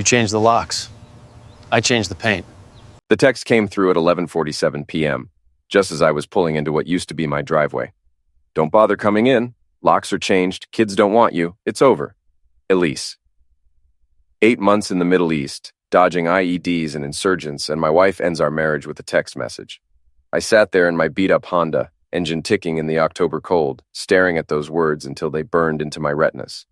You changed the locks. I changed the paint. The text came through at 11:47 p.m., just as I was pulling into what used to be my driveway. Don't bother coming in. Locks are changed. Kids don't want you. It's over. Elise. 8 months in the Middle East, dodging IEDs and insurgents, and my wife ends our marriage with a text message. I sat there in my beat-up Honda, engine ticking in the October cold, staring at those words until they burned into my retinas.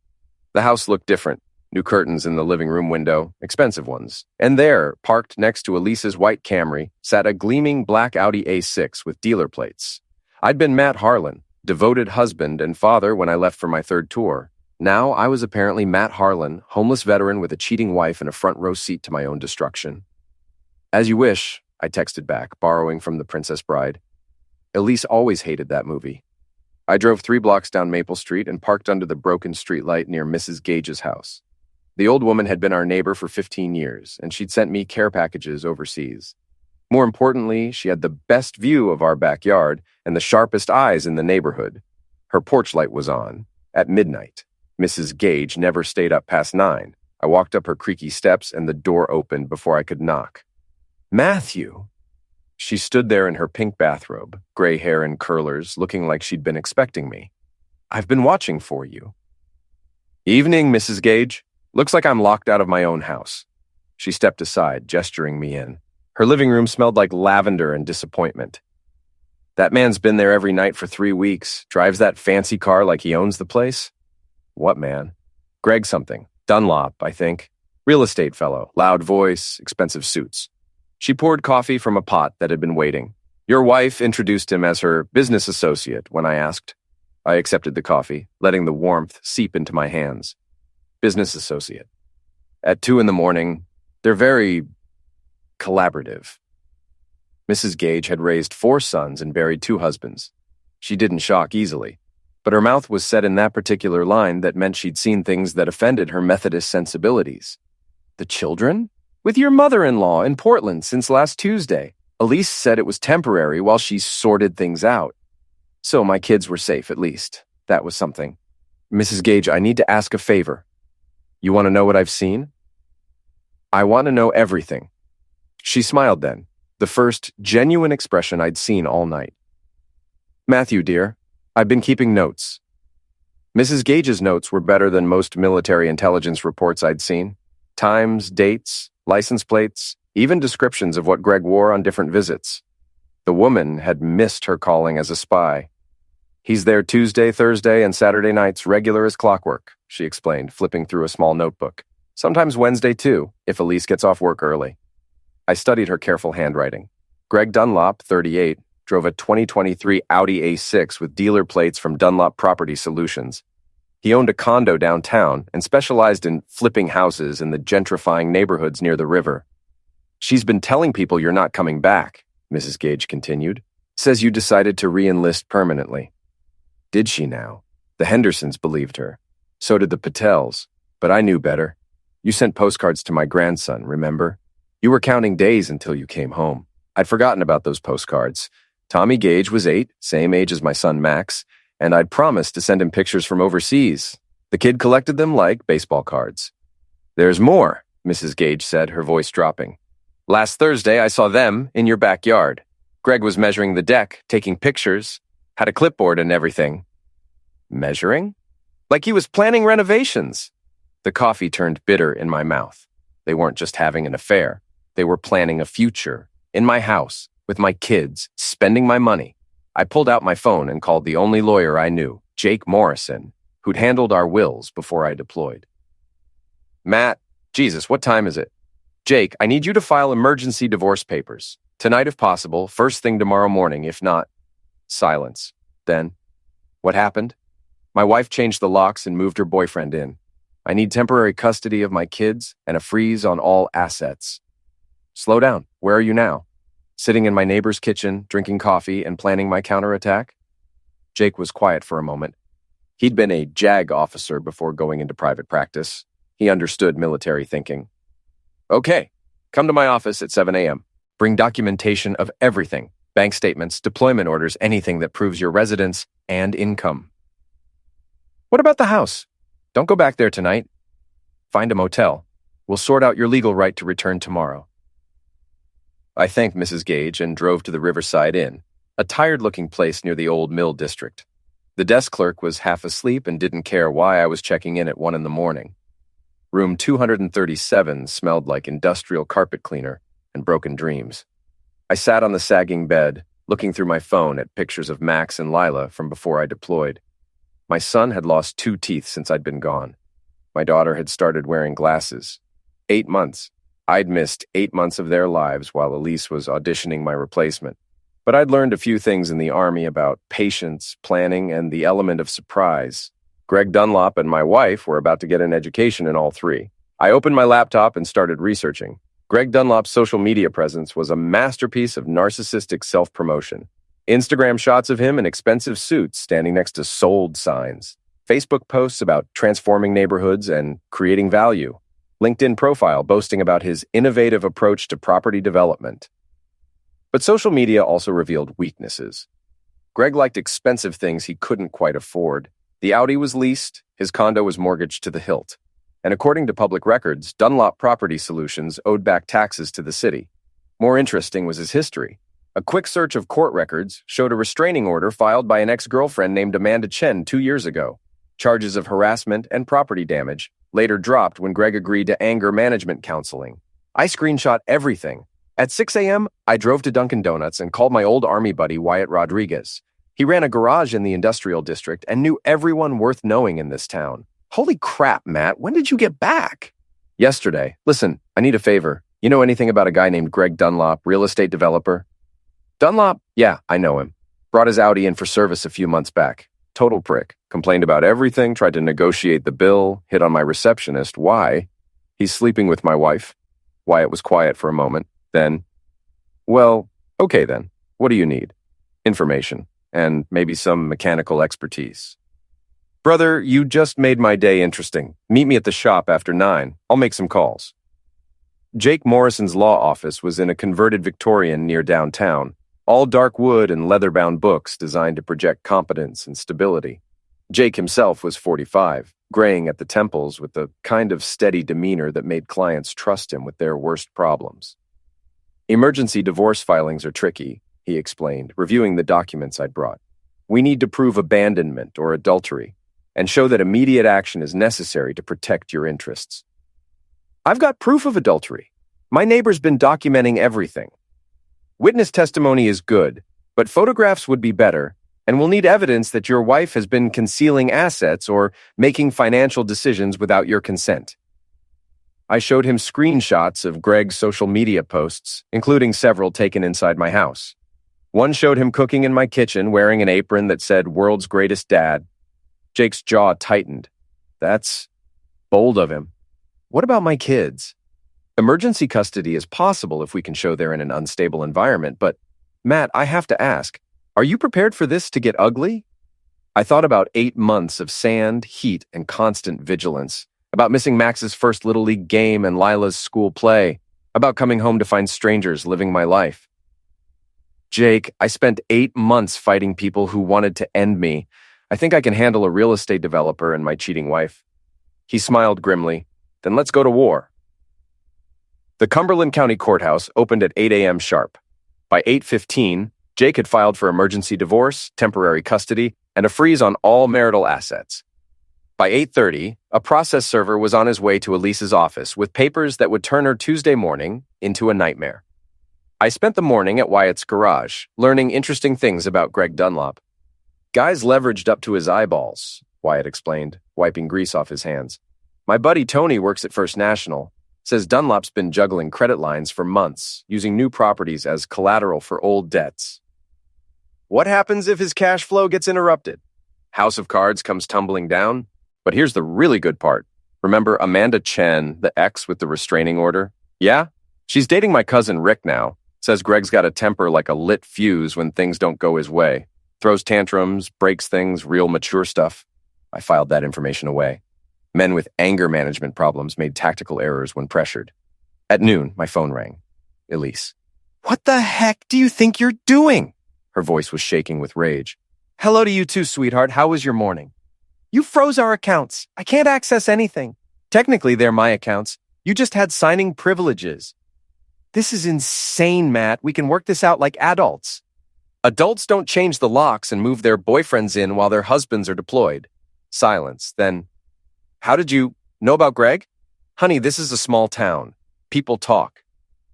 The house looked different. New curtains in the living room window, expensive ones. And there, parked next to Elise's white Camry, sat a gleaming black Audi A6 with dealer plates. I'd been Matt Harlan, devoted husband and father when I left for my third tour. Now I was apparently Matt Harlan, homeless veteran with a cheating wife and a front row seat to my own destruction. As you wish, I texted back, borrowing from The Princess Bride. Elise always hated that movie. I drove 3 blocks down Maple Street and parked under the broken streetlight near Mrs. Gage's house. The old woman had been our neighbor for 15 years, and she'd sent me care packages overseas. More importantly, she had the best view of our backyard and the sharpest eyes in the neighborhood. Her porch light was on, at midnight. Mrs. Gage never stayed up past 9. I walked up her creaky steps and the door opened before I could knock. Matthew! She stood there in her pink bathrobe, gray hair in curlers, looking like she'd been expecting me. I've been watching for you. Evening, Mrs. Gage. Looks like I'm locked out of my own house. She stepped aside, gesturing me in. Her living room smelled like lavender and disappointment. That man's been there every night for 3 weeks, drives that fancy car like he owns the place. What man? Greg something. Dunlop, I think. Real estate fellow, loud voice, expensive suits. She poured coffee from a pot that had been waiting. Your wife introduced him as her business associate when I asked. I accepted the coffee, letting the warmth seep into my hands. Business associate. At 2 a.m, they're very collaborative. Mrs. Gage had raised 4 sons and buried 2 husbands. She didn't shock easily, but her mouth was set in that particular line that meant she'd seen things that offended her Methodist sensibilities. The children? With your mother-in-law in Portland since last Tuesday. Elise said it was temporary while she sorted things out. So my kids were safe, at least. That was something. Mrs. Gage, I need to ask a favor. You want to know what I've seen? I want to know everything. She smiled then, the first genuine expression I'd seen all night. Matthew, dear, I've been keeping notes. Mrs. Gage's notes were better than most military intelligence reports I'd seen. Times, dates, license plates, even descriptions of what Greg wore on different visits. The woman had missed her calling as a spy. He's there Tuesday, Thursday, and Saturday nights, regular as clockwork, she explained, flipping through a small notebook. Sometimes Wednesday, too, if Elise gets off work early. I studied her careful handwriting. Greg Dunlop, 38, drove a 2023 Audi A6 with dealer plates from Dunlop Property Solutions. He owned a condo downtown and specialized in flipping houses in the gentrifying neighborhoods near the river. She's been telling people you're not coming back, Mrs. Gage continued. Says you decided to re-enlist permanently. Did she now? The Hendersons believed her. So did the Patels. But I knew better. You sent postcards to my grandson, remember? You were counting days until you came home. I'd forgotten about those postcards. Tommy Gage was 8, same age as my son Max, and I'd promised to send him pictures from overseas. The kid collected them like baseball cards. There's more, Mrs. Gage said, her voice dropping. Last Thursday, I saw them in your backyard. Greg was measuring the deck, taking pictures, had a clipboard and everything. Measuring? Like he was planning renovations. The coffee turned bitter in my mouth. They weren't just having an affair. They were planning a future. In my house, with my kids, spending my money. I pulled out my phone and called the only lawyer I knew, Jake Morrison, who'd handled our wills before I deployed. Matt, Jesus, what time is it? Jake, I need you to file emergency divorce papers. Tonight if possible, first thing tomorrow morning, if not... Silence. Then, what happened? My wife changed the locks and moved her boyfriend in. I need temporary custody of my kids and a freeze on all assets. Slow down. Where are you now? Sitting in my neighbor's kitchen, drinking coffee and planning my counterattack? Jake was quiet for a moment. He'd been a JAG officer before going into private practice. He understood military thinking. Okay, come to my office at 7 a.m. Bring documentation of everything. Bank statements, deployment orders, anything that proves your residence and income. What about the house? Don't go back there tonight. Find a motel. We'll sort out your legal right to return tomorrow. I thanked Mrs. Gage and drove to the Riverside Inn, a tired-looking place near the old mill district. The desk clerk was half asleep and didn't care why I was checking in at 1 a.m. Room 237 smelled like industrial carpet cleaner and broken dreams. I sat on the sagging bed, looking through my phone at pictures of Max and Lila from before I deployed. My son had lost 2 teeth since I'd been gone. My daughter had started wearing glasses. 8 months. I'd missed 8 months of their lives while Elise was auditioning my replacement. But I'd learned a few things in the Army about patience, planning, and the element of surprise. Greg Dunlop and my wife were about to get an education in all 3. I opened my laptop and started researching. Greg Dunlop's social media presence was a masterpiece of narcissistic self-promotion. Instagram shots of him in expensive suits standing next to sold signs. Facebook posts about transforming neighborhoods and creating value. LinkedIn profile boasting about his innovative approach to property development. But social media also revealed weaknesses. Greg liked expensive things he couldn't quite afford. The Audi was leased, his condo was mortgaged to the hilt. And according to public records, Dunlop Property Solutions owed back taxes to the city. More interesting was his history. A quick search of court records showed a restraining order filed by an ex-girlfriend named Amanda Chen 2 years ago. Charges of harassment and property damage, later dropped when Greg agreed to anger management counseling. I screenshot everything. At 6 a.m., I drove to Dunkin' Donuts and called my old Army buddy Wyatt Rodriguez. He ran a garage in the industrial district and knew everyone worth knowing in this town. Holy crap, Matt, when did you get back? Yesterday. Listen, I need a favor. You know anything about a guy named Greg Dunlop, real estate developer? Dunlop? Yeah, I know him. Brought his Audi in for service a few months back. Total prick. Complained about everything, tried to negotiate the bill, hit on my receptionist. Why? He's sleeping with my wife. Wyatt was quiet for a moment. Then, well, okay then. What do you need? Information. And maybe some mechanical expertise. Brother, you just made my day interesting. Meet me at the shop after 9. I'll make some calls. Jake Morrison's law office was in a converted Victorian near downtown, all dark wood and leather-bound books designed to project competence and stability. Jake himself was 45, graying at the temples with the kind of steady demeanor that made clients trust him with their worst problems. Emergency divorce filings are tricky, he explained, reviewing the documents I'd brought. We need to prove abandonment or adultery, and show that immediate action is necessary to protect your interests. I've got proof of adultery. My neighbor's been documenting everything. Witness testimony is good, but photographs would be better, and we'll need evidence that your wife has been concealing assets or making financial decisions without your consent. I showed him screenshots of Greg's social media posts, including several taken inside my house. One showed him cooking in my kitchen wearing an apron that said "World's Greatest Dad." Jake's jaw tightened. That's bold of him. What about my kids? Emergency custody is possible if we can show they're in an unstable environment, but, Matt, I have to ask, are you prepared for this to get ugly? I thought about 8 months of sand, heat, and constant vigilance, about missing Max's first Little League game and Lila's school play, about coming home to find strangers living my life. Jake, I spent 8 months fighting people who wanted to end me. I think I can handle a real estate developer and my cheating wife. He smiled grimly. Then let's go to war. The Cumberland County Courthouse opened at 8 a.m. sharp. By 8:15, Jake had filed for emergency divorce, temporary custody, and a freeze on all marital assets. By 8:30, a process server was on his way to Elise's office with papers that would turn her Tuesday morning into a nightmare. I spent the morning at Wyatt's garage, learning interesting things about Greg Dunlop. Guy's leveraged up to his eyeballs, Wyatt explained, wiping grease off his hands. My buddy Tony works at First National, says Dunlop's been juggling credit lines for months, using new properties as collateral for old debts. What happens if his cash flow gets interrupted? House of Cards comes tumbling down? But here's the really good part. Remember Amanda Chen, the ex with the restraining order? Yeah? She's dating my cousin Rick now. Says Greg's got a temper like a lit fuse when things don't go his way. Throws tantrums, breaks things, real mature stuff. I filed that information away. Men with anger management problems made tactical errors when pressured. At noon, my phone rang. Elise. What the heck do you think you're doing? Her voice was shaking with rage. Hello to you too, sweetheart. How was your morning? You froze our accounts. I can't access anything. Technically, they're my accounts. You just had signing privileges. This is insane, Matt. We can work this out like adults. Adults don't change the locks and move their boyfriends in while their husbands are deployed. Silence. Then, how did you know about Greg? Honey, this is a small town. People talk.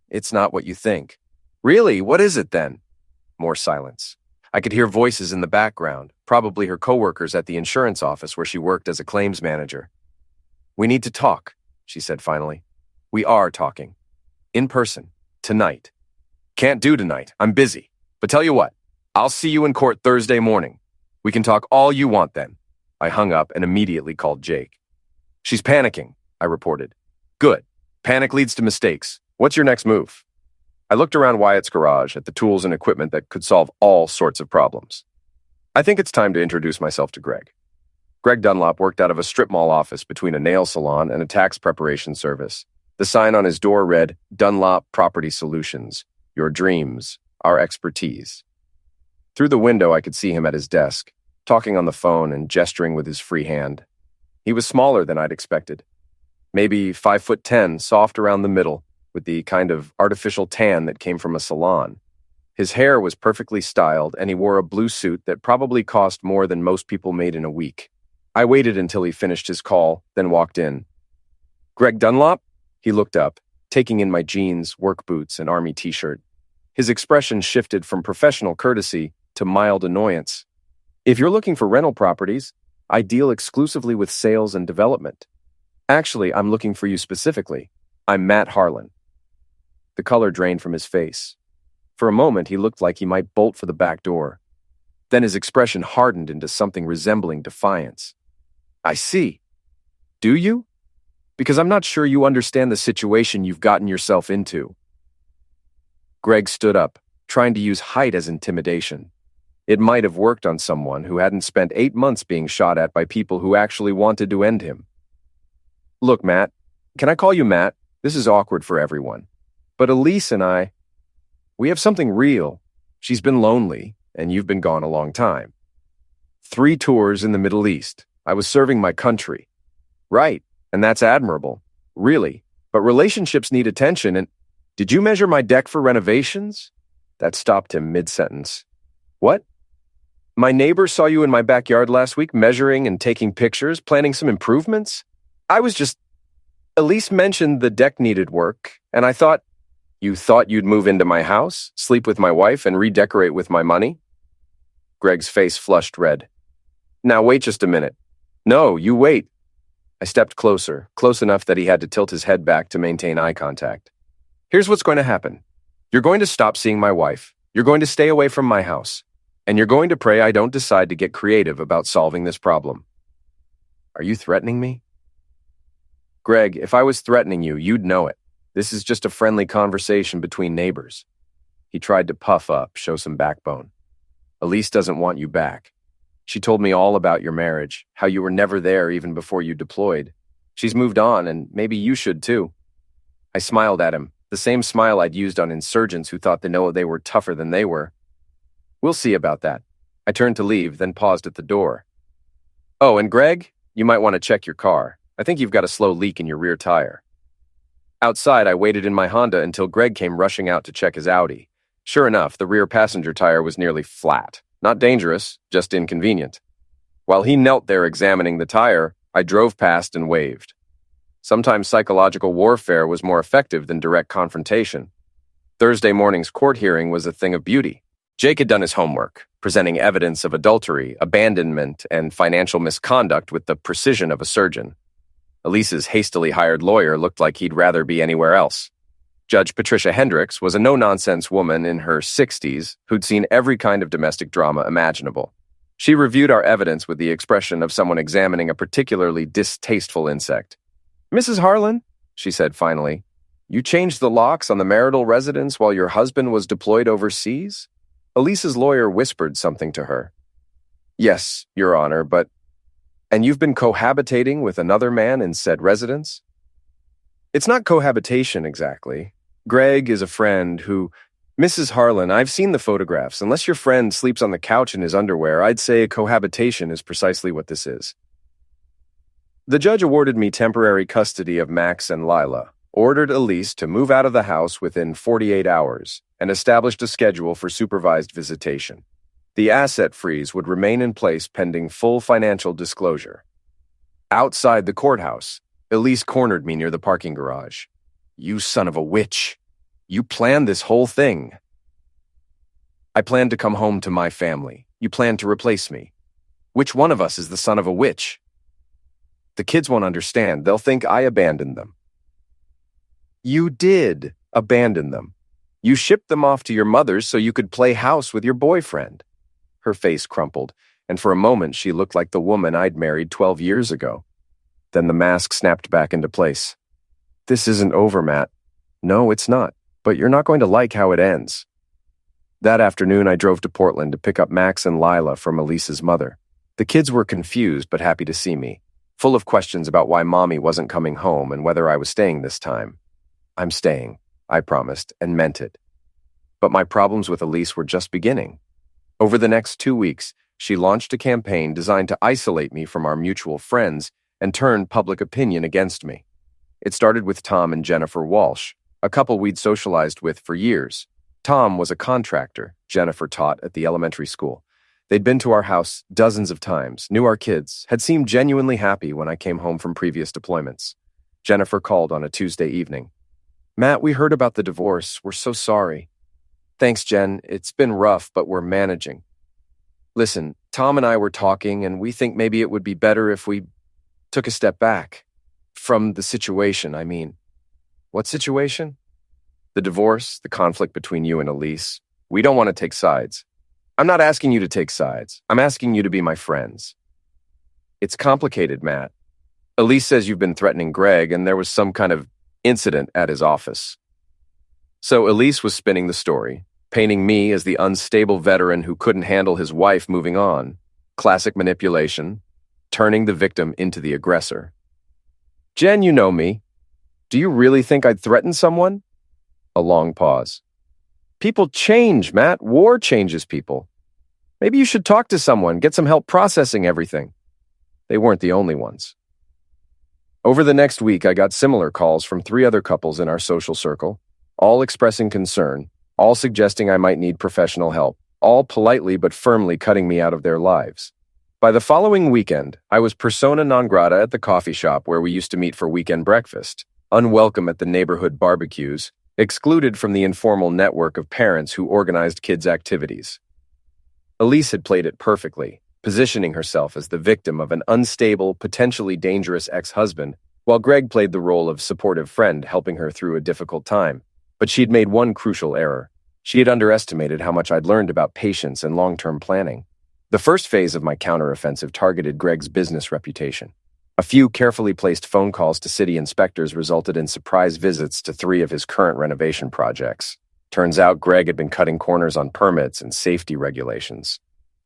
It's not what you think. Really? What is it then? More silence. I could hear voices in the background, probably her coworkers at the insurance office where she worked as a claims manager. We need to talk, she said finally. We are talking. In person. Tonight. Can't do tonight. I'm busy. But tell you what, I'll see you in court Thursday morning. We can talk all you want then. I hung up and immediately called Jake. She's panicking, I reported. Good. Panic leads to mistakes. What's your next move? I looked around Wyatt's garage at the tools and equipment that could solve all sorts of problems. I think it's time to introduce myself to Greg. Greg Dunlop worked out of a strip mall office between a nail salon and a tax preparation service. The sign on his door read, Dunlop Property Solutions. Your dreams, our expertise. Through the window, I could see him at his desk, talking on the phone and gesturing with his free hand. He was smaller than I'd expected. Maybe 5'10", soft around the middle, with the kind of artificial tan that came from a salon. His hair was perfectly styled, and he wore a blue suit that probably cost more than most people made in a week. I waited until he finished his call, then walked in. Greg Dunlop? He looked up, taking in my jeans, work boots, and army t-shirt. His expression shifted from professional courtesy to mild annoyance. If you're looking for rental properties, I deal exclusively with sales and development. Actually, I'm looking for you specifically. I'm Matt Harlan. The color drained from his face. For a moment, he looked like he might bolt for the back door. Then his expression hardened into something resembling defiance. I see. Do you? Because I'm not sure you understand the situation you've gotten yourself into. Greg stood up, trying to use height as intimidation. It might have worked on someone who hadn't spent 8 months being shot at by people who actually wanted to end him. Look, Matt, can I call you Matt? This is awkward for everyone. But Elise and we have something real. She's been lonely, and you've been gone a long time. 3 tours in the Middle East. I was serving my country. Right, and that's admirable. Really. But relationships need attention, and did you measure my deck for renovations? That stopped him mid-sentence. What? My neighbor saw you in my backyard last week measuring and taking pictures, planning some improvements? Elise mentioned the deck needed work, and I thought, you thought you'd move into my house, sleep with my wife, and redecorate with my money? Greg's face flushed red. Now wait just a minute. No, you wait. I stepped closer, close enough that he had to tilt his head back to maintain eye contact. Here's what's going to happen. You're going to stop seeing my wife. You're going to stay away from my house. And you're going to pray I don't decide to get creative about solving this problem. Are you threatening me? Greg, if I was threatening you, you'd know it. This is just a friendly conversation between neighbors. He tried to puff up, show some backbone. Elise doesn't want you back. She told me all about your marriage, how you were never there even before you deployed. She's moved on, and maybe you should too. I smiled at him, the same smile I'd used on insurgents who thought they were tougher than they were. We'll see about that. I turned to leave, then paused at the door. Oh, and Greg, you might want to check your car. I think you've got a slow leak in your rear tire. Outside, I waited in my Honda until Greg came rushing out to check his Audi. Sure enough, the rear passenger tire was nearly flat. Not dangerous, just inconvenient. While he knelt there examining the tire, I drove past and waved. Sometimes psychological warfare was more effective than direct confrontation. Thursday morning's court hearing was a thing of beauty. Jake had done his homework, presenting evidence of adultery, abandonment, and financial misconduct with the precision of a surgeon. Elise's hastily hired lawyer looked like he'd rather be anywhere else. Judge Patricia Hendricks was a no-nonsense woman in her 60s who'd seen every kind of domestic drama imaginable. She reviewed our evidence with the expression of someone examining a particularly distasteful insect. Mrs. Harlan, she said finally, you changed the locks on the marital residence while your husband was deployed overseas? Elise's lawyer whispered something to her. Yes, Your Honor, but... And you've been cohabitating with another man in said residence? It's not cohabitation exactly. Greg is a friend who... Mrs. Harlan, I've seen the photographs. Unless your friend sleeps on the couch in his underwear, I'd say cohabitation is precisely what this is. The judge awarded me temporary custody of Max and Lila, ordered Elise to move out of the house within 48 hours, and established a schedule for supervised visitation. The asset freeze would remain in place pending full financial disclosure. Outside the courthouse, Elise cornered me near the parking garage. "You son of a witch. You planned this whole thing." "I planned to come home to my family. You planned to replace me. Which one of us is the son of a witch?" "The kids won't understand. They'll think I abandoned them." "You did abandon them. You shipped them off to your mother's so you could play house with your boyfriend." Her face crumpled, and for a moment she looked like the woman I'd married 12 years ago. Then the mask snapped back into place. "This isn't over, Matt. No, it's not. But you're not going to like how it ends." That afternoon, I drove to Portland to pick up Max and Lila from Elise's mother. The kids were confused but happy to see me, full of questions about why Mommy wasn't coming home and whether I was staying this time. "I'm staying," I promised, and meant it. But my problems with Elise were just beginning. Over the next 2 weeks, she launched a campaign designed to isolate me from our mutual friends and turn public opinion against me. It started with Tom and Jennifer Walsh, a couple we'd socialized with for years. Tom was a contractor Jennifer taught at the elementary school. They'd been to our house dozens of times, knew our kids, had seemed genuinely happy when I came home from previous deployments. Jennifer called on a Tuesday evening. "Matt, we heard about the divorce. We're so sorry." "Thanks, Jen. It's been rough, but we're managing. Listen, Tom and I were talking, and we think maybe it would be better if we took a step back. From the situation, I mean." "What situation?" "The divorce, the conflict between you and Elise. We don't want to take sides." "I'm not asking you to take sides. I'm asking you to be my friends." "It's complicated, Matt. Elise says you've been threatening Greg, and there was some kind of incident at his office." So Elise was spinning the story, painting me as the unstable veteran who couldn't handle his wife moving on. Classic manipulation, turning the victim into the aggressor. "Jen, you know me. Do you really think I'd threaten someone?" A long pause. "People change, Matt. War changes people. Maybe you should talk to someone, get some help processing everything." They weren't the only ones. Over the next week, I got similar calls from 3 other couples in our social circle, all expressing concern, all suggesting I might need professional help, all politely but firmly cutting me out of their lives. By the following weekend, I was persona non grata at the coffee shop where we used to meet for weekend breakfast, unwelcome at the neighborhood barbecues, excluded from the informal network of parents who organized kids' activities. Elise had played it perfectly, positioning herself as the victim of an unstable, potentially dangerous ex-husband, while Greg played the role of supportive friend helping her through a difficult time. But she'd made one crucial error. She had underestimated how much I'd learned about patience and long-term planning. The first phase of my counteroffensive targeted Greg's business reputation. A few carefully placed phone calls to city inspectors resulted in surprise visits to 3 of his current renovation projects. Turns out Greg had been cutting corners on permits and safety regulations.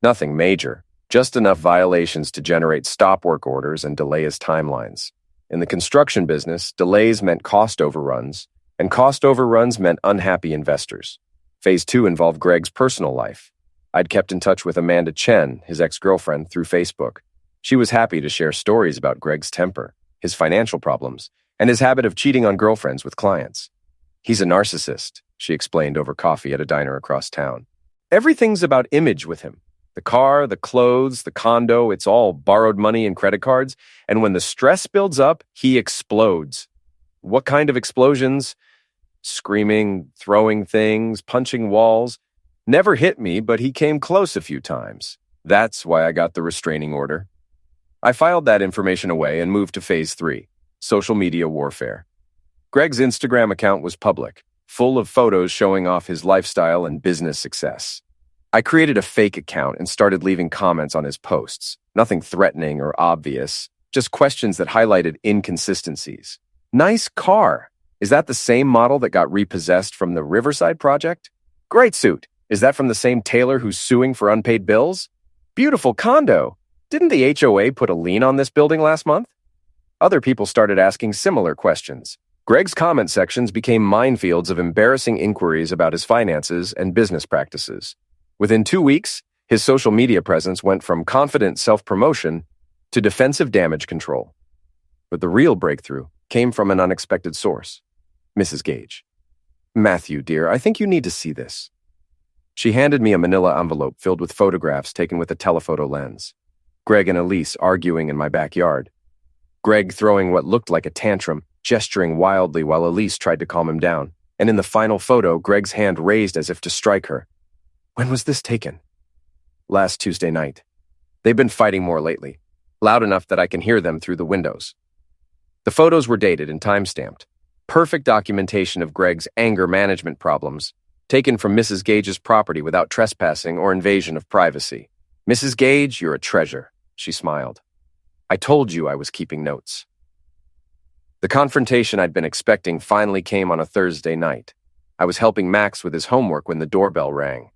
Nothing major, just enough violations to generate stop work orders and delay his timelines. In the construction business, delays meant cost overruns, and cost overruns meant unhappy investors. Phase 2 involved Greg's personal life. I'd kept in touch with Amanda Chen, his ex-girlfriend, through Facebook. She was happy to share stories about Greg's temper, his financial problems, and his habit of cheating on girlfriends with clients. "He's a narcissist," she explained over coffee at a diner across town. "Everything's about image with him. The car, the clothes, the condo, it's all borrowed money and credit cards, and when the stress builds up, he explodes." "What kind of explosions?" "Screaming, throwing things, punching walls. Never hit me, but he came close a few times. That's why I got the restraining order." I filed that information away and moved to Phase 3, social media warfare. Greg's Instagram account was public, full of photos showing off his lifestyle and business success. I created a fake account and started leaving comments on his posts. Nothing threatening or obvious, just questions that highlighted inconsistencies. "Nice car. Is that the same model that got repossessed from the Riverside project? Great suit. Is that from the same tailor who's suing for unpaid bills? Beautiful condo. Didn't the HOA put a lien on this building last month?" Other people started asking similar questions. Greg's comment sections became minefields of embarrassing inquiries about his finances and business practices. Within 2 weeks, his social media presence went from confident self-promotion to defensive damage control. But the real breakthrough came from an unexpected source. Mrs. Gage. Matthew, dear, I think you need to see this. She handed me a manila envelope filled with photographs taken with a telephoto lens. Greg and Elise arguing in my backyard. Greg throwing what looked like a tantrum, gesturing wildly while Elise tried to calm him down. And in the final photo, Greg's hand raised as if to strike her. When was this taken? Last Tuesday night. They've been fighting more lately, loud enough that I can hear them through the windows. The photos were dated and time-stamped. Perfect documentation of Greg's anger management problems, taken from Mrs. Gage's property without trespassing or invasion of privacy. Mrs. Gage, you're a treasure, she smiled. I told you I was keeping notes. The confrontation I'd been expecting finally came on a Thursday night. I was helping Max with his homework when the doorbell rang.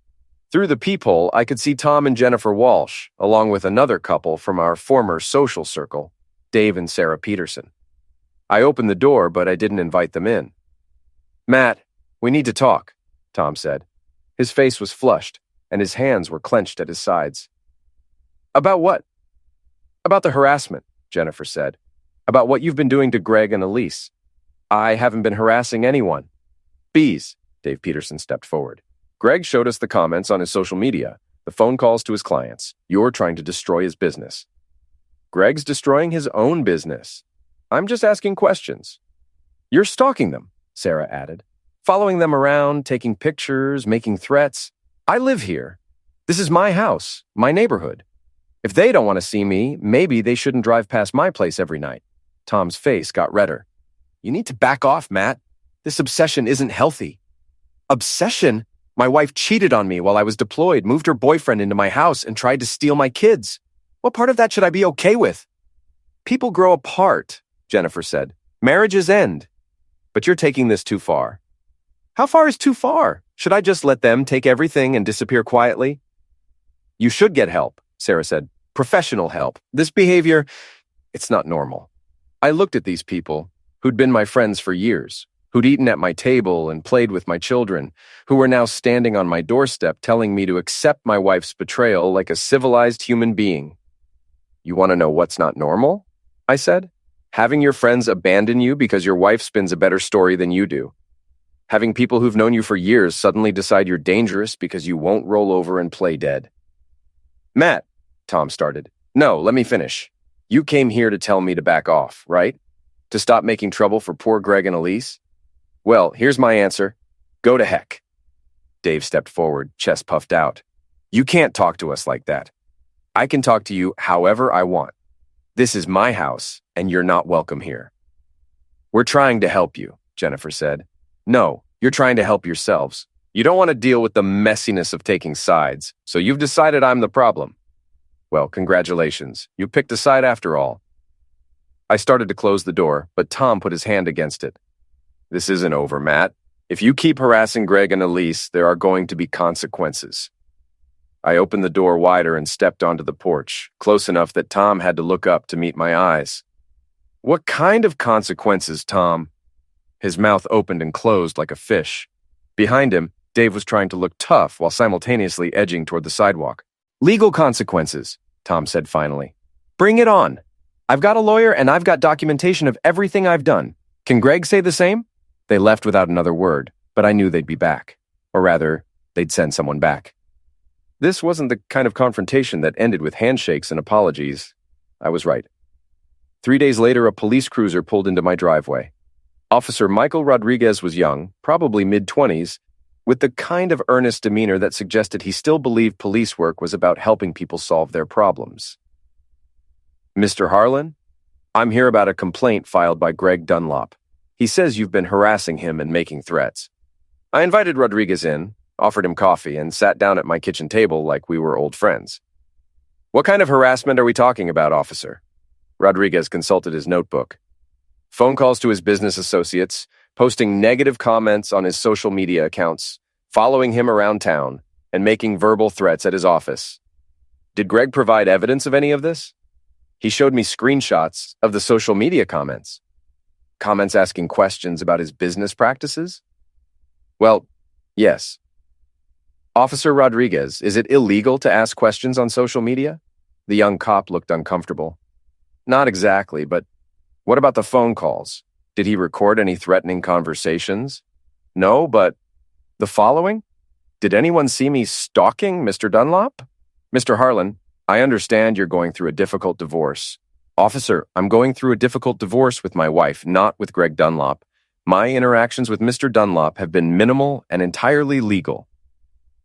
Through the peephole, I could see Tom and Jennifer Walsh, along with another couple from our former social circle, Dave and Sarah Peterson. I opened the door, but I didn't invite them in. Matt, we need to talk, Tom said. His face was flushed, and his hands were clenched at his sides. About what? About the harassment, Jennifer said. About what you've been doing to Greg and Elise. I haven't been harassing anyone. Bees, Dave Peterson stepped forward. Greg showed us the comments on his social media, the phone calls to his clients. You're trying to destroy his business. Greg's destroying his own business. I'm just asking questions. You're stalking them, Sarah added. Following them around, taking pictures, making threats. I live here. This is my house, my neighborhood. If they don't want to see me, maybe they shouldn't drive past my place every night. Tom's face got redder. You need to back off, Matt. This obsession isn't healthy. Obsession? My wife cheated on me while I was deployed, moved her boyfriend into my house, and tried to steal my kids. What part of that should I be okay with? People grow apart, Jennifer said. Marriages end. But you're taking this too far. How far is too far? Should I just let them take everything and disappear quietly? You should get help, Sarah said. Professional help. This behavior, it's not normal. I looked at these people, who'd been my friends for years, who'd eaten at my table and played with my children, who were now standing on my doorstep telling me to accept my wife's betrayal like a civilized human being. You want to know what's not normal? I said. Having your friends abandon you because your wife spins a better story than you do. Having people who've known you for years suddenly decide you're dangerous because you won't roll over and play dead. Matt, Tom started. No, let me finish. You came here to tell me to back off, right? To stop making trouble for poor Greg and Elise? Well, here's my answer. Go to heck. Dave stepped forward, chest puffed out. You can't talk to us like that. I can talk to you however I want. This is my house, and you're not welcome here. We're trying to help you, Jennifer said. No, you're trying to help yourselves. You don't want to deal with the messiness of taking sides, so you've decided I'm the problem. Well, congratulations. You picked a side after all. I started to close the door, but Tom put his hand against it. This isn't over, Matt. If you keep harassing Greg and Elise, there are going to be consequences. I opened the door wider and stepped onto the porch, close enough that Tom had to look up to meet my eyes. What kind of consequences, Tom? His mouth opened and closed like a fish. Behind him, Dave was trying to look tough while simultaneously edging toward the sidewalk. Legal consequences, Tom said finally. Bring it on. I've got a lawyer and I've got documentation of everything I've done. Can Greg say the same? They left without another word, but I knew they'd be back. Or rather, they'd send someone back. This wasn't the kind of confrontation that ended with handshakes and apologies. I was right. 3 days later, a police cruiser pulled into my driveway. Officer Michael Rodriguez was young, probably mid-20s, with the kind of earnest demeanor that suggested he still believed police work was about helping people solve their problems. Mr. Harlan, I'm here about a complaint filed by Greg Dunlop. He says you've been harassing him and making threats. I invited Rodriguez in, offered him coffee, and sat down at my kitchen table like we were old friends. What kind of harassment are we talking about, officer? Rodriguez consulted his notebook. Phone calls to his business associates, posting negative comments on his social media accounts, following him around town, and making verbal threats at his office. Did Greg provide evidence of any of this? He showed me screenshots of the social media comments. Comments asking questions about his business practices? Well, yes. Officer Rodriguez, is it illegal to ask questions on social media? The young cop looked uncomfortable. Not exactly, but what about the phone calls? Did he record any threatening conversations? No, but the following? Did anyone see me stalking Mr. Dunlop? Mr. Harlan, I understand you're going through a difficult divorce. Officer, I'm going through a difficult divorce with my wife, not with Greg Dunlop. My interactions with Mr. Dunlop have been minimal and entirely legal.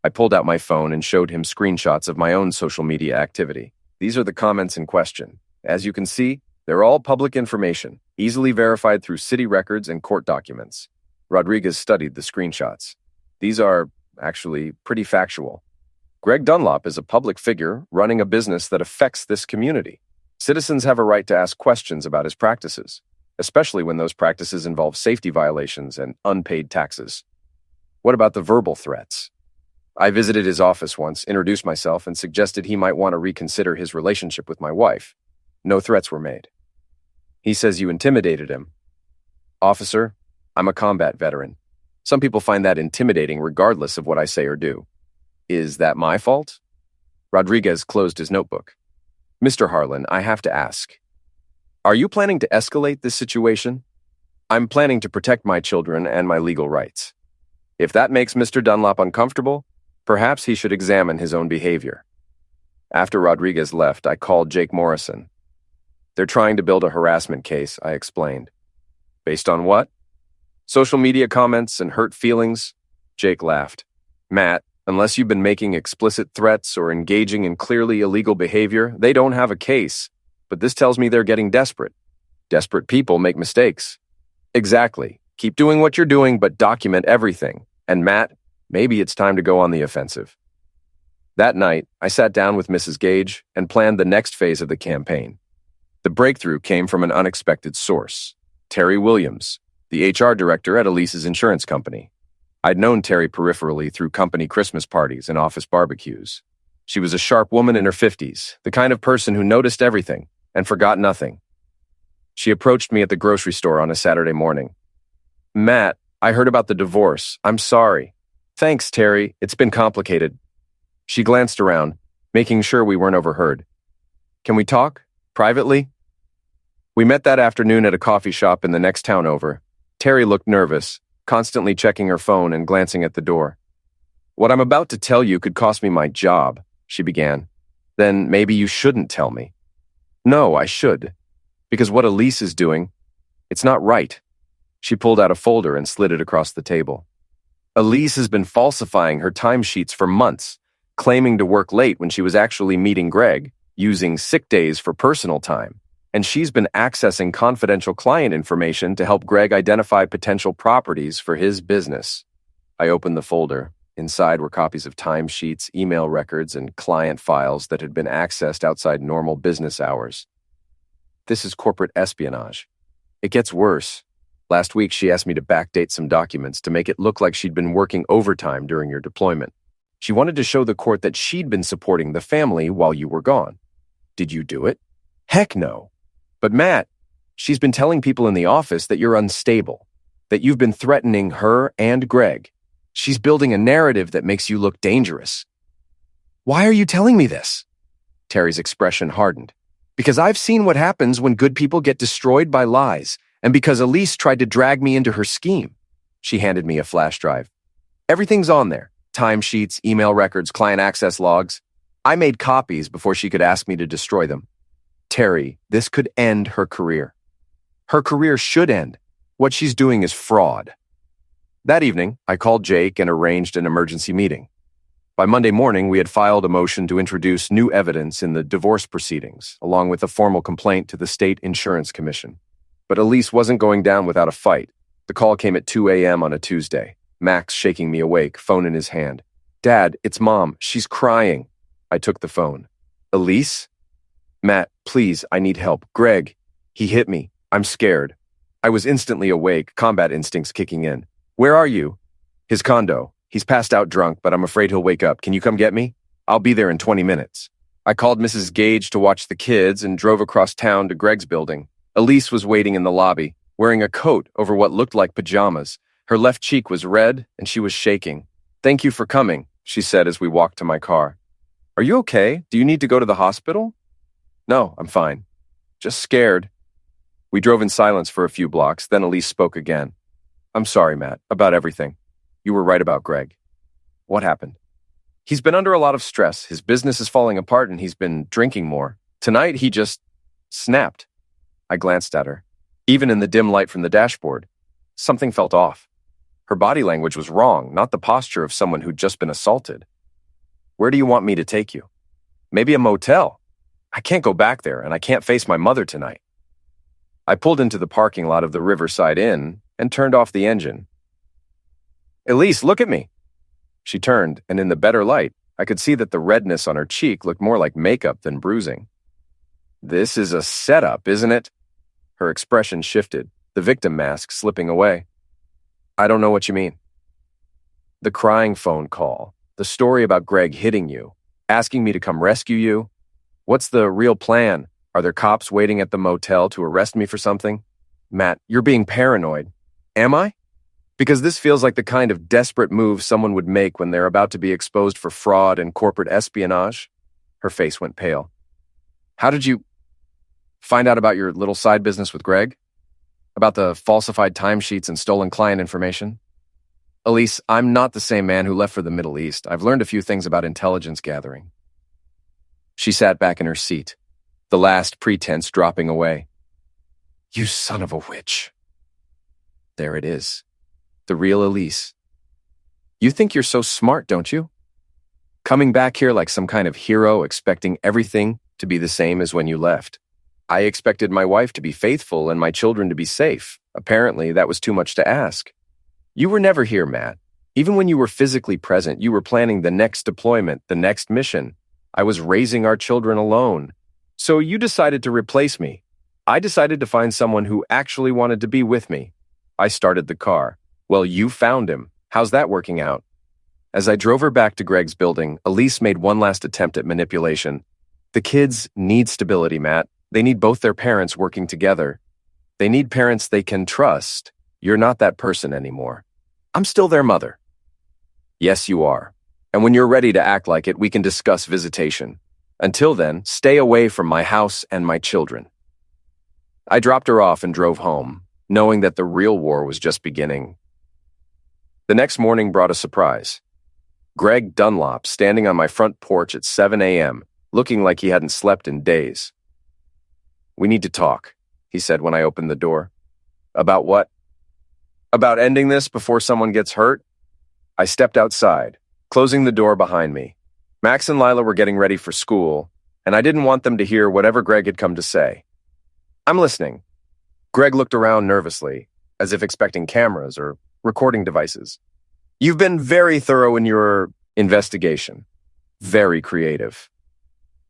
I pulled out my phone and showed him screenshots of my own social media activity. These are the comments in question. As you can see, they're all public information, easily verified through city records and court documents. Rodriguez studied the screenshots. These are, actually, pretty factual. Greg Dunlop is a public figure running a business that affects this community. Citizens have a right to ask questions about his practices, especially when those practices involve safety violations and unpaid taxes. What about the verbal threats? I visited his office once, introduced myself, and suggested he might want to reconsider his relationship with my wife. No threats were made. He says you intimidated him. Officer, I'm a combat veteran. Some people find that intimidating regardless of what I say or do. Is that my fault? Rodriguez closed his notebook. Mr. Harlan, I have to ask. Are you planning to escalate this situation? I'm planning to protect my children and my legal rights. If that makes Mr. Dunlop uncomfortable, perhaps he should examine his own behavior. After Rodriguez left, I called Jake Morrison. They're trying to build a harassment case, I explained. Based on what? Social media comments and hurt feelings? Jake laughed. Matt, unless you've been making explicit threats or engaging in clearly illegal behavior, they don't have a case. But this tells me they're getting desperate. Desperate people make mistakes. Exactly. Keep doing what you're doing, but document everything. And Matt, maybe it's time to go on the offensive. That night, I sat down with Mrs. Gage and planned the next phase of the campaign. The breakthrough came from an unexpected source. Terry Williams, the HR director at Elise's insurance company. I'd known Terry peripherally through company Christmas parties and office barbecues. She was a sharp woman in her 50s, the kind of person who noticed everything and forgot nothing. She approached me at the grocery store on a Saturday morning. Matt, I heard about the divorce. I'm sorry. Thanks, Terry. It's been complicated. She glanced around, making sure we weren't overheard. Can we talk? Privately? We met that afternoon at a coffee shop in the next town over. Terry looked nervous, constantly checking her phone and glancing at the door. What I'm about to tell you could cost me my job, she began. Then maybe you shouldn't tell me. No, I should. Because what Elise is doing, it's not right. She pulled out a folder and slid it across the table. Elise has been falsifying her timesheets for months, claiming to work late when she was actually meeting Greg, using sick days for personal time. And she's been accessing confidential client information to help Greg identify potential properties for his business. I opened the folder. Inside were copies of timesheets, email records, and client files that had been accessed outside normal business hours. This is corporate espionage. It gets worse. Last week, she asked me to backdate some documents to make it look like she'd been working overtime during your deployment. She wanted to show the court that she'd been supporting the family while you were gone. Did you do it? Heck no. But Matt, she's been telling people in the office that you're unstable, that you've been threatening her and Greg. She's building a narrative that makes you look dangerous. Why are you telling me this? Terry's expression hardened. Because I've seen what happens when good people get destroyed by lies, and because Elise tried to drag me into her scheme. She handed me a flash drive. Everything's on there. Timesheets, email records, client access logs. I made copies before she could ask me to destroy them. Terry, this could end her career. Her career should end. What she's doing is fraud. That evening, I called Jake and arranged an emergency meeting. By Monday morning, we had filed a motion to introduce new evidence in the divorce proceedings, along with a formal complaint to the State Insurance Commission. But Elise wasn't going down without a fight. The call came at 2 a.m. on a Tuesday. Max shaking me awake, phone in his hand. Dad, it's Mom. She's crying. I took the phone. Elise? Matt, please, I need help. Greg, he hit me. I'm scared. I was instantly awake, combat instincts kicking in. Where are you? His condo. He's passed out drunk, but I'm afraid he'll wake up. Can you come get me? I'll be there in 20 minutes. I called Mrs. Gage to watch the kids and drove across town to Greg's building. Elise was waiting in the lobby, wearing a coat over what looked like pajamas. Her left cheek was red, and she was shaking. Thank you for coming, she said as we walked to my car. Are you okay? Do you need to go to the hospital? No, I'm fine. Just scared. We drove in silence for a few blocks, then Elise spoke again. I'm sorry, Matt, about everything. You were right about Greg. What happened? He's been under a lot of stress. His business is falling apart and he's been drinking more. Tonight, he just snapped. I glanced at her. Even in the dim light from the dashboard, something felt off. Her body language was wrong, not the posture of someone who'd just been assaulted. Where do you want me to take you? Maybe a motel. I can't go back there, and I can't face my mother tonight. I pulled into the parking lot of the Riverside Inn and turned off the engine. Elise, look at me. She turned, and in the better light, I could see that the redness on her cheek looked more like makeup than bruising. This is a setup, isn't it? Her expression shifted, the victim mask slipping away. I don't know what you mean. The crying phone call, the story about Greg hitting you, asking me to come rescue you. What's the real plan? Are there cops waiting at the motel to arrest me for something? Matt, you're being paranoid. Am I? Because this feels like the kind of desperate move someone would make when they're about to be exposed for fraud and corporate espionage. Her face went pale. How did you find out about your little side business with Greg? About the falsified timesheets and stolen client information? Elise, I'm not the same man who left for the Middle East. I've learned a few things about intelligence gathering. She sat back in her seat, the last pretense dropping away. You son of a witch. There it is. The real Elise. You think you're so smart, don't you? Coming back here like some kind of hero, expecting everything to be the same as when you left. I expected my wife to be faithful and my children to be safe. Apparently, that was too much to ask. You were never here, Matt. Even when you were physically present, you were planning the next deployment, the next mission. I was raising our children alone. So you decided to replace me. I decided to find someone who actually wanted to be with me. I started the car. Well, you found him. How's that working out? As I drove her back to Greg's building, Elise made one last attempt at manipulation. The kids need stability, Matt. They need both their parents working together. They need parents they can trust. You're not that person anymore. I'm still their mother. Yes, you are. And when you're ready to act like it, we can discuss visitation. Until then, stay away from my house and my children. I dropped her off and drove home, knowing that the real war was just beginning. The next morning brought a surprise. Greg Dunlop standing on my front porch at 7 a.m., looking like he hadn't slept in days. We need to talk, he said when I opened the door. About what? About ending this before someone gets hurt? I stepped outside, closing the door behind me. Max and Lila were getting ready for school, and I didn't want them to hear whatever Greg had come to say. I'm listening. Greg looked around nervously, as if expecting cameras or recording devices. You've been very thorough in your investigation. Very creative.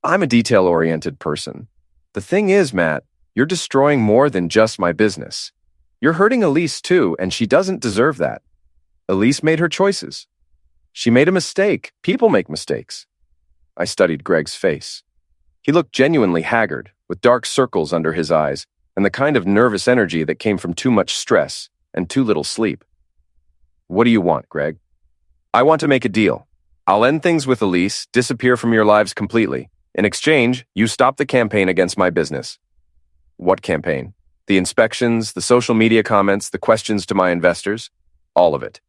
I'm a detail-oriented person. The thing is, Matt, you're destroying more than just my business. You're hurting Elise too, and she doesn't deserve that. Elise made her choices. She made a mistake. People make mistakes. I studied Greg's face. He looked genuinely haggard, with dark circles under his eyes, and the kind of nervous energy that came from too much stress and too little sleep. What do you want, Greg? I want to make a deal. I'll end things with Elise, disappear from your lives completely. In exchange, you stop the campaign against my business. What campaign? The inspections, the social media comments, the questions to my investors? All of it.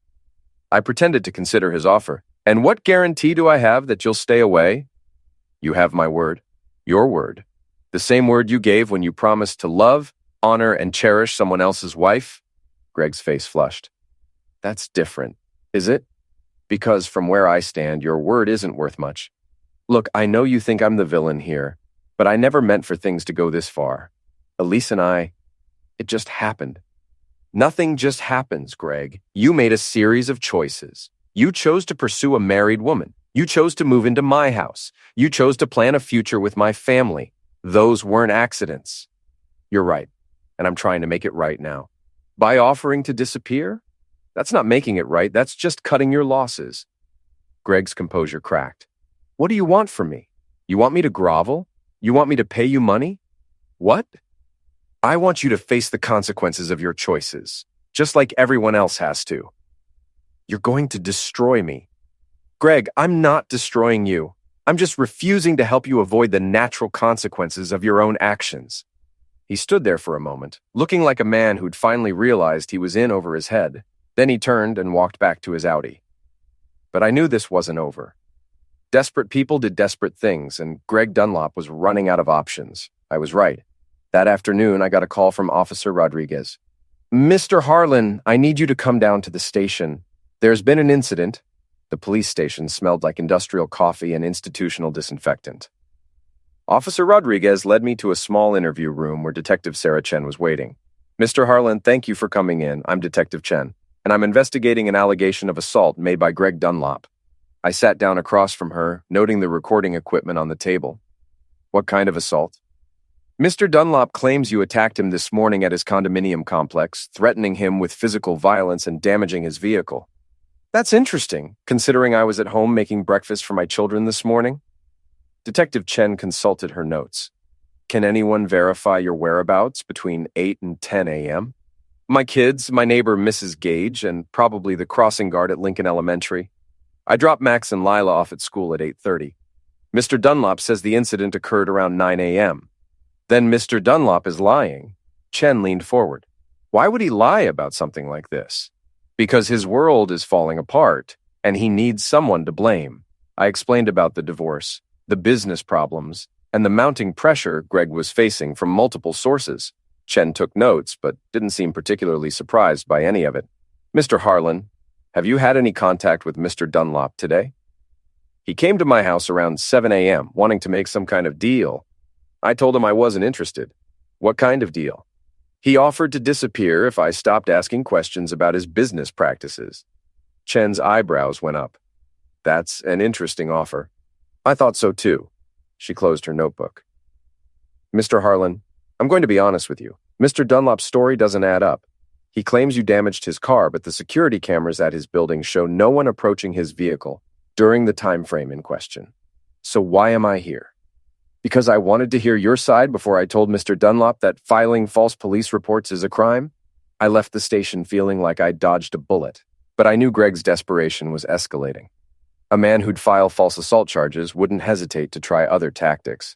I pretended to consider his offer. And what guarantee do I have that you'll stay away? You have my word. Your word. The same word you gave when you promised to love, honor, and cherish someone else's wife? Greg's face flushed. That's different, is it? Because from where I stand, your word isn't worth much. Look, I know you think I'm the villain here, but I never meant for things to go this far. Elise and I, it just happened. Nothing just happens, Greg. You made a series of choices. You chose to pursue a married woman. You chose to move into my house. You chose to plan a future with my family. Those weren't accidents. You're right, and I'm trying to make it right now. By offering to disappear? That's not making it right. That's just cutting your losses. Greg's composure cracked. What do you want from me? You want me to grovel? You want me to pay you money? What? I want you to face the consequences of your choices, just like everyone else has to. You're going to destroy me. Greg, I'm not destroying you. I'm just refusing to help you avoid the natural consequences of your own actions. He stood there for a moment, looking like a man who'd finally realized he was in over his head. Then he turned and walked back to his Audi. But I knew this wasn't over. Desperate people did desperate things, and Greg Dunlop was running out of options. I was right. That afternoon, I got a call from Officer Rodriguez. "Mr. Harlan, I need you to come down to the station. There's been an incident." The police station smelled like industrial coffee and institutional disinfectant. Officer Rodriguez led me to a small interview room where Detective Sarah Chen was waiting. "Mr. Harlan, thank you for coming in. I'm Detective Chen, and I'm investigating an allegation of assault made by Greg Dunlop." I sat down across from her, noting the recording equipment on the table. "What kind of assault?" "Mr. Dunlop claims you attacked him this morning at his condominium complex, threatening him with physical violence and damaging his vehicle." "That's interesting, considering I was at home making breakfast for my children this morning." Detective Chen consulted her notes. "Can anyone verify your whereabouts between 8 and 10 a.m.? "My kids, my neighbor Mrs. Gage, and probably the crossing guard at Lincoln Elementary. I dropped Max and Lila off at school at 8:30. Mr. Dunlop says the incident occurred around 9 a.m. "Then Mr. Dunlop is lying." Chen leaned forward. "Why would he lie about something like this?" "Because his world is falling apart, and he needs someone to blame." I explained about the divorce, the business problems, and the mounting pressure Greg was facing from multiple sources. Chen took notes, but didn't seem particularly surprised by any of it. "Mr. Harlan, have you had any contact with Mr. Dunlop today?" "He came to my house around 7 a.m., wanting to make some kind of deal. I told him I wasn't interested." "What kind of deal?" "He offered to disappear if I stopped asking questions about his business practices." Chen's eyebrows went up. "That's an interesting offer." "I thought so too." She closed her notebook. "Mr. Harlan, I'm going to be honest with you. Mr. Dunlop's story doesn't add up. He claims you damaged his car, but the security cameras at his building show no one approaching his vehicle during the time frame in question. So why am I here? Because I wanted to hear your side before I told Mr. Dunlop that filing false police reports is a crime? I left the station feeling like I'd dodged a bullet, but I knew Greg's desperation was escalating. A man who'd file false assault charges wouldn't hesitate to try other tactics.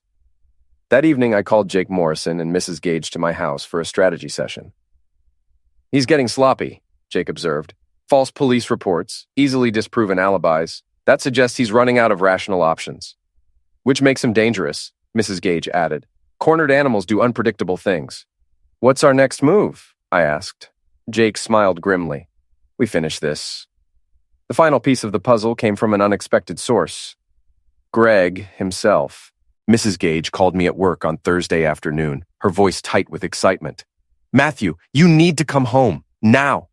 That evening, I called Jake Morrison and Mrs. Gage to my house for a strategy session. "He's getting sloppy," Jake observed. "False police reports, easily disproven alibis. That suggests he's running out of rational options." "Which makes him dangerous," Mrs. Gage added. "Cornered animals do unpredictable things." "What's our next move?" I asked. Jake smiled grimly. "We finish this." The final piece of the puzzle came from an unexpected source. Greg himself. Mrs. Gage called me at work on Thursday afternoon, her voice tight with excitement. "Matthew, you need to come home. Now."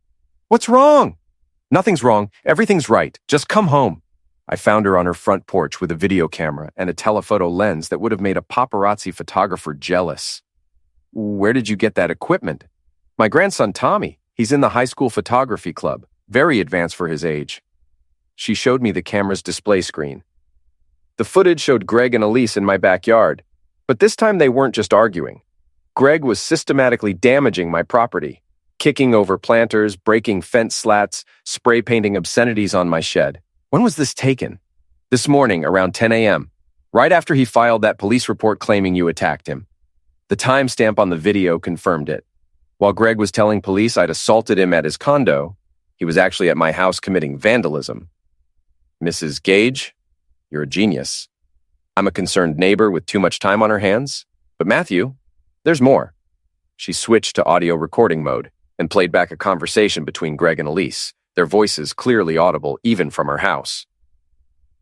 "What's wrong?" "Nothing's wrong. Everything's right. Just come home." I found her on her front porch with a video camera and a telephoto lens that would have made a paparazzi photographer jealous. "Where did you get that equipment?" "My grandson Tommy. He's in the high school photography club. Very advanced for his age." She showed me the camera's display screen. The footage showed Greg and Elise in my backyard, but this time they weren't just arguing. Greg was systematically damaging my property, kicking over planters, breaking fence slats, spray painting obscenities on my shed. "When was this taken?" "This morning, around 10 a.m., right after he filed that police report claiming you attacked him." The timestamp on the video confirmed it. While Greg was telling police I'd assaulted him at his condo, he was actually at my house committing vandalism. "Mrs. Gage, you're a genius. I'm a concerned neighbor with too much time on her hands. But Matthew, there's more." She switched to audio recording mode and played back a conversation between Greg and Elise, their voices clearly audible even from her house.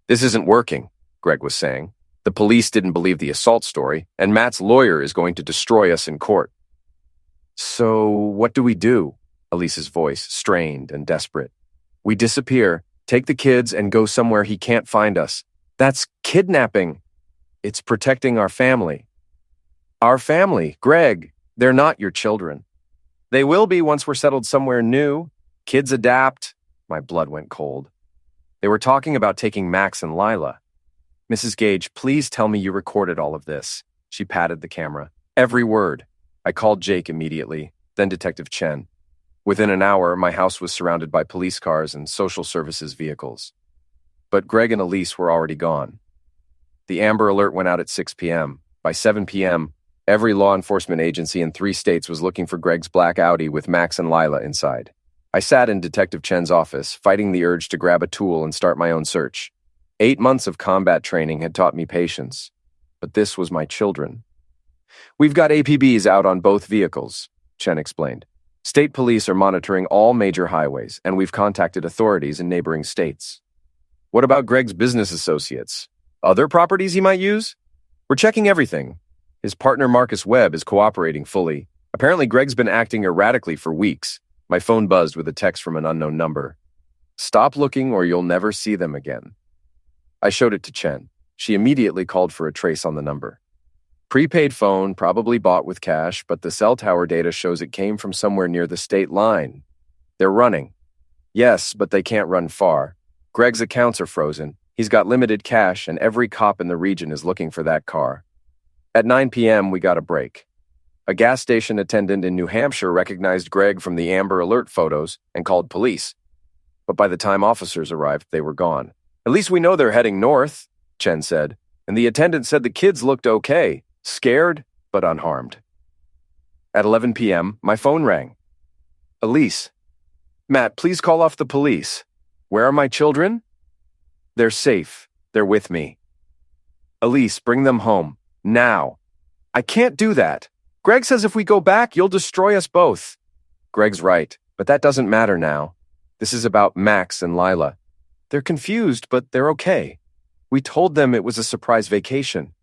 "This isn't working," Greg was saying. "The police didn't believe the assault story, and Matt's lawyer is going to destroy us in court." "So what do we do?" Elise's voice strained and desperate. "We disappear, take the kids, and go somewhere he can't find us. That's kidnapping." "It's protecting our family." "Our family, Greg. They're not your children." "They will be once we're settled somewhere new. Kids adapt." My blood went cold. They were talking about taking Max and Lila. "Mrs. Gage, please tell me you recorded all of this." She patted the camera. "Every word." I called Jake immediately, then Detective Chen. Within an hour, my house was surrounded by police cars and social services vehicles. But Greg and Elise were already gone. The Amber Alert went out at 6 p.m. By 7 p.m., Every law enforcement agency in 3 states was looking for Greg's black Audi with Max and Lila inside. I sat in Detective Chen's office, fighting the urge to grab a tool and start my own search. 8 months of combat training had taught me patience. But this was my children. "We've got APBs out on both vehicles," Chen explained. "State police are monitoring all major highways, and we've contacted authorities in neighboring states." "What about Greg's business associates? Other properties he might use?" "We're checking everything. His partner Marcus Webb is cooperating fully. Apparently Greg's been acting erratically for weeks." My phone buzzed with a text from an unknown number. "Stop looking or you'll never see them again." I showed it to Chen. She immediately called for a trace on the number. "Prepaid phone, probably bought with cash, but the cell tower data shows it came from somewhere near the state line. They're running." "Yes, but they can't run far. Greg's accounts are frozen. He's got limited cash, and every cop in the region is looking for that car." At 9 p.m., we got a break. A gas station attendant in New Hampshire recognized Greg from the Amber Alert photos and called police. But by the time officers arrived, they were gone. "At least we know they're heading north," Chen said, and the attendant said the kids looked okay, scared but unharmed. At 11 p.m., my phone rang. "Elise. Matt, please call off the police. Where are my children?" "They're safe. They're with me." "Elise, bring them home. Now." "I can't do that. Greg says if we go back, you'll destroy us both." "Greg's right, but that doesn't matter now. This is about Max and Lila. They're confused, but they're okay. We told them it was a surprise vacation.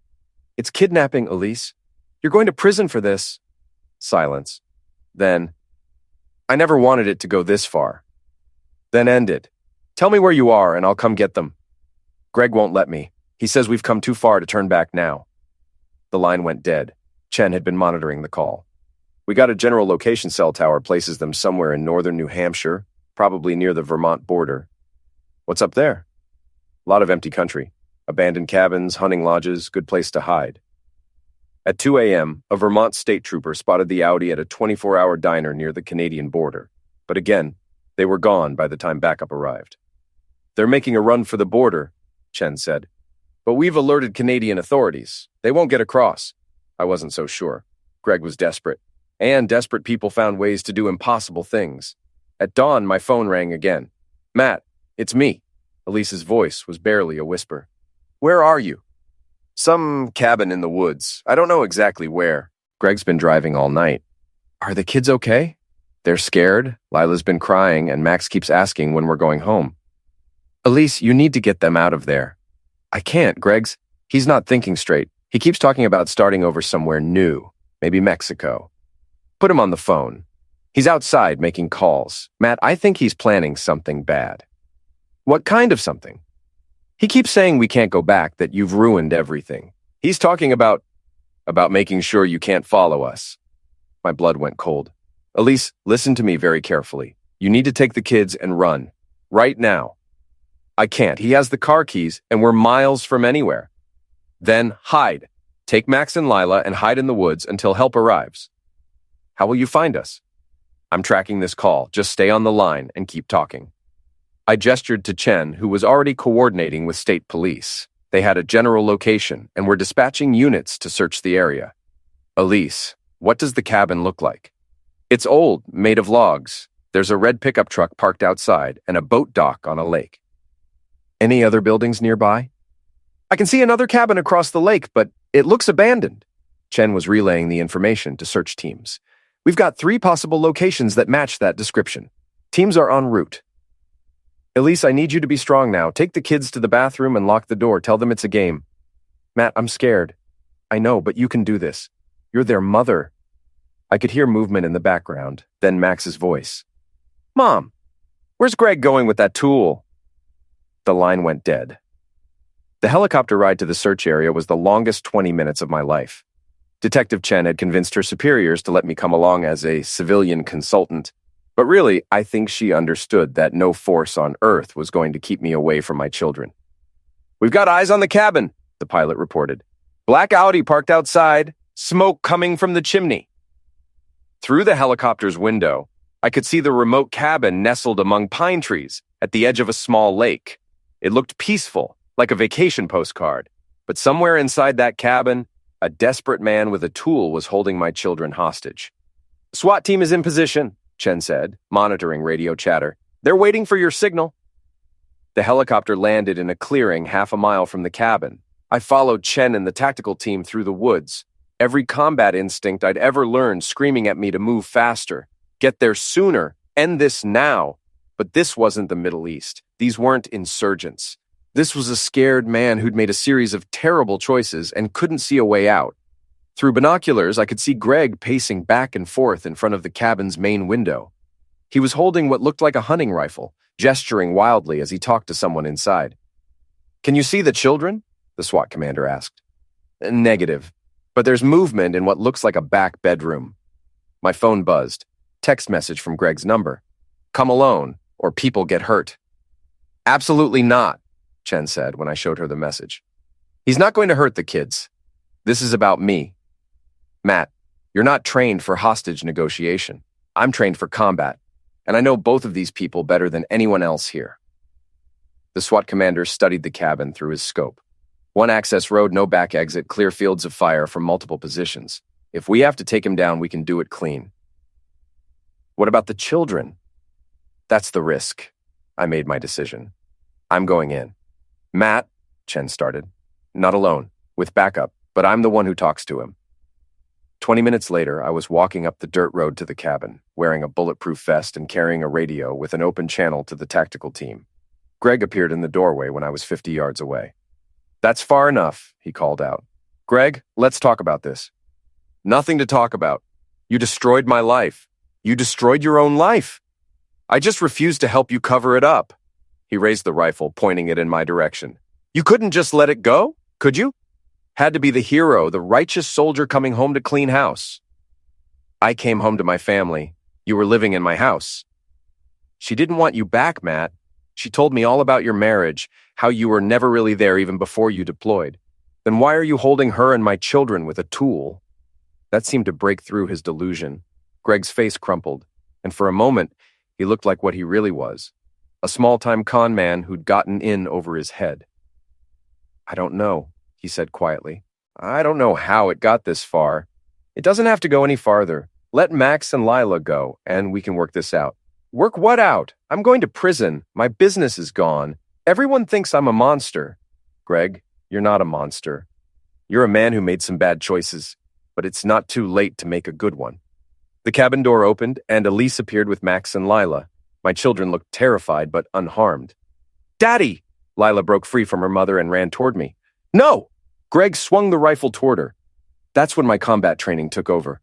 It's kidnapping, Elise. You're going to prison for this." Silence. Then, "I never wanted it to go this far." Then ended. "Tell me where you are and I'll come get them." "Greg won't let me. He says we've come too far to turn back now." The line went dead. Chen had been monitoring the call. "We got a general location cell tower places them somewhere in northern New Hampshire, probably near the Vermont border." "What's up there?" "A lot of empty country. Abandoned cabins, hunting lodges, good place to hide." At 2 a.m., a Vermont state trooper spotted the Audi at a 24-hour diner near the Canadian border. But again, they were gone by the time backup arrived. "They're making a run for the border," Chen said. "But we've alerted Canadian authorities. They won't get across." I wasn't so sure. Greg was desperate. And desperate people found ways to do impossible things. At dawn, my phone rang again. "Matt, it's me." Elise's voice was barely a whisper. "Where are you?" "Some cabin in the woods. I don't know exactly where. Greg's been driving all night." "Are the kids okay?" "They're scared. Lila's been crying, and Max keeps asking when we're going home." "Elise, you need to get them out of there." "I can't, he's not thinking straight. He keeps talking about starting over somewhere new, maybe Mexico." "Put him on the phone. He's outside making calls. Matt, I think he's planning something bad." "What kind of something?" "He keeps saying we can't go back, that you've ruined everything. He's talking about making sure you can't follow us." My blood went cold. "Elise, listen to me very carefully. You need to take the kids and run. Right now." "I can't. He has the car keys, and we're miles from anywhere." "Then hide. Take Max and Lila and hide in the woods until help arrives." "How will you find us?" "I'm tracking this call. Just stay on the line and keep talking." I gestured to Chen, who was already coordinating with state police. They had a general location and were dispatching units to search the area. "Elise, what does the cabin look like?" "It's old, made of logs. There's a red pickup truck parked outside and a boat dock on a lake." "Any other buildings nearby?" "I can see another cabin across the lake, but it looks abandoned." Chen was relaying the information to search teams. "We've got 3 possible locations that match that description. Teams are en route." "Elise, I need you to be strong now. Take the kids to the bathroom and lock the door. Tell them it's a game." "Matt, I'm scared." "I know, but you can do this. You're their mother." I could hear movement in the background, then Max's voice. "Mom, where's Greg going with that tool?" The line went dead. The helicopter ride to the search area was the longest 20 minutes of my life. Detective Chen had convinced her superiors to let me come along as a civilian consultant. But really, I think she understood that no force on earth was going to keep me away from my children. "We've got eyes on the cabin," the pilot reported. "Black Audi parked outside, smoke coming from the chimney." Through the helicopter's window, I could see the remote cabin nestled among pine trees at the edge of a small lake. It looked peaceful, like a vacation postcard. But somewhere inside that cabin, A desperate man with a tool was holding my children hostage. "SWAT team is in position," Chen said, monitoring radio chatter. "They're waiting for your signal." The helicopter landed in a clearing half a mile from the cabin. I followed Chen and the tactical team through the woods, every combat instinct I'd ever learned screaming at me to move faster, get there sooner, end this now. But this wasn't the Middle East. These weren't insurgents. This was a scared man who'd made a series of terrible choices and couldn't see a way out. Through binoculars, I could see Greg pacing back and forth in front of the cabin's main window. He was holding what looked like a hunting rifle, gesturing wildly as he talked to someone inside. "Can you see the children?" the SWAT commander asked. "Negative, but there's movement in what looks like a back bedroom." My phone buzzed. Text message from Greg's number. "Come alone, or people get hurt." "Absolutely not," Chen said when I showed her the message. "He's not going to hurt the kids. This is about me. Matt, you're not trained for hostage negotiation. I'm trained for combat, and I know both of these people better than anyone else here." The SWAT commander studied the cabin through his scope. One access road, no back exit, clear fields of fire from multiple positions. If we have to take him down, we can do it clean. "What about the children?" "That's the risk." I made my decision. "I'm going in." "Matt," Chen started. "Not alone, with backup, but I'm the one who talks to him." 20 minutes later, I was walking up the dirt road to the cabin, wearing a bulletproof vest and carrying a radio with an open channel to the tactical team. Greg appeared in the doorway when I was 50 yards away. "That's far enough," he called out. "Greg, let's talk about this." "Nothing to talk about. You destroyed my life. You destroyed your own life. I just refused to help you cover it up." He raised the rifle, pointing it in my direction. "You couldn't just let it go, could you? Had to be the hero, the righteous soldier coming home to clean house." "I came home to my family. You were living in my house." "She didn't want you back, Matt. She told me all about your marriage, how you were never really there even before you deployed. Then why are you holding her and my children with a tool?" That seemed to break through his delusion. Greg's face crumpled, and for a moment, he looked like what he really was, a small-time con man who'd gotten in over his head. "I don't know," he said quietly. "I don't know how it got this far. It doesn't have to go any farther. Let Max and Lila go, and we can work this out." "Work what out? I'm going to prison. My business is gone. Everyone thinks I'm a monster." "Greg, you're not a monster. You're a man who made some bad choices, but it's not too late to make a good one." The cabin door opened, and Elise appeared with Max and Lila. My children looked terrified but unharmed. "Daddy!" Lila broke free from her mother and ran toward me. "No!" Greg swung the rifle toward her. That's when my combat training took over.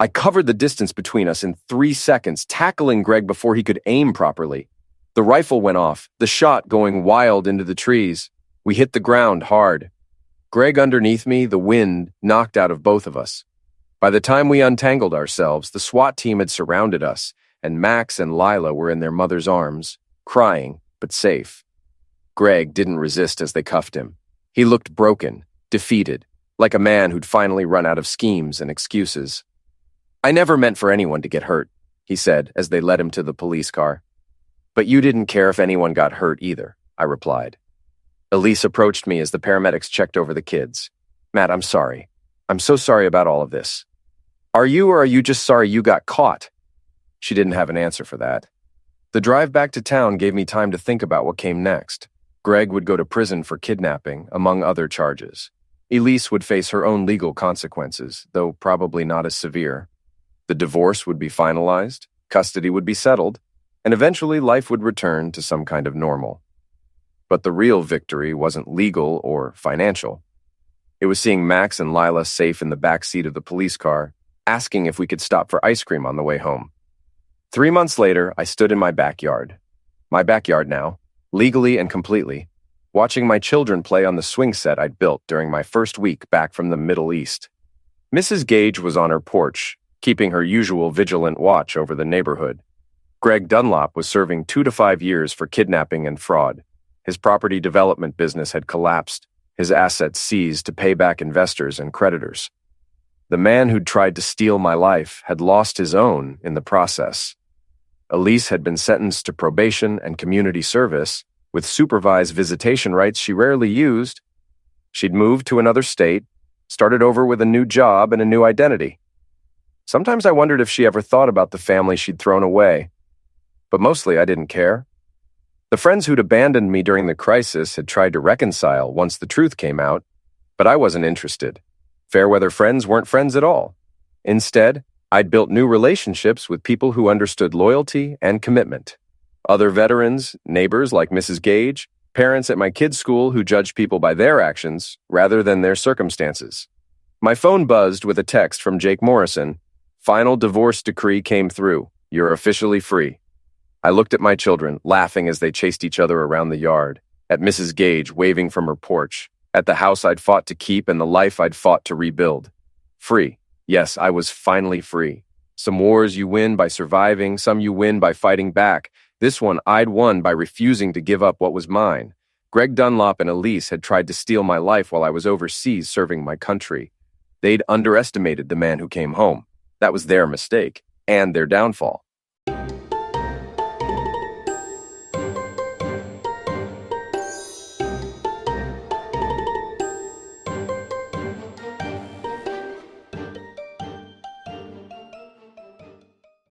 I covered the distance between us in 3 seconds, tackling Greg before he could aim properly. The rifle went off, the shot going wild into the trees. We hit the ground hard. Greg underneath me, the wind knocked out of both of us. By the time we untangled ourselves, the SWAT team had surrounded us, and Max and Lila were in their mother's arms, crying, but safe. Greg didn't resist as they cuffed him. He looked broken, defeated, like a man who'd finally run out of schemes and excuses. "I never meant for anyone to get hurt," he said as they led him to the police car. "But you didn't care if anyone got hurt either," I replied. Elise approached me as the paramedics checked over the kids. "Matt, I'm sorry. I'm so sorry about all of this." "Are you, or are you just sorry you got caught?" She didn't have an answer for that. The drive back to town gave me time to think about what came next. Greg would go to prison for kidnapping, among other charges. Elise would face her own legal consequences, though probably not as severe. The divorce would be finalized, custody would be settled, and eventually life would return to some kind of normal. But the real victory wasn't legal or financial. It was seeing Max and Lila safe in the back seat of the police car, asking if we could stop for ice cream on the way home. 3 months later, I stood in my backyard. My backyard now, legally and completely, watching my children play on the swing set I'd built during my first week back from the Middle East. Mrs. Gage was on her porch, keeping her usual vigilant watch over the neighborhood. Greg Dunlop was serving 2 to 5 years for kidnapping and fraud. His property development business had collapsed, his assets seized to pay back investors and creditors. The man who'd tried to steal my life had lost his own in the process. Elise had been sentenced to probation and community service, with supervised visitation rights she rarely used. She'd moved to another state, Started over with a new job and a new identity. Sometimes I wondered if she ever thought about the family she'd thrown away. But mostly I didn't care. The friends who'd abandoned me during the crisis had tried to reconcile once the truth came out, but I wasn't interested. Fairweather friends weren't friends at all. Instead, I'd built new relationships with people who understood loyalty and commitment. Other veterans, neighbors like Mrs. Gage, parents at my kids' school who judged people by their actions rather than their circumstances. My phone buzzed with a text from Jake Morrison. Final divorce decree came through. You're officially free. I looked at my children, laughing as they chased each other around the yard, at Mrs. Gage waving from her porch, at the house I'd fought to keep and the life I'd fought to rebuild. Free. Yes, I was finally free. Some wars you win by surviving, some you win by fighting back. This one I'd won by refusing to give up what was mine. Greg Dunlop and Elise had tried to steal my life while I was overseas serving my country. They'd underestimated the man who came home. That was their mistake, and their downfall.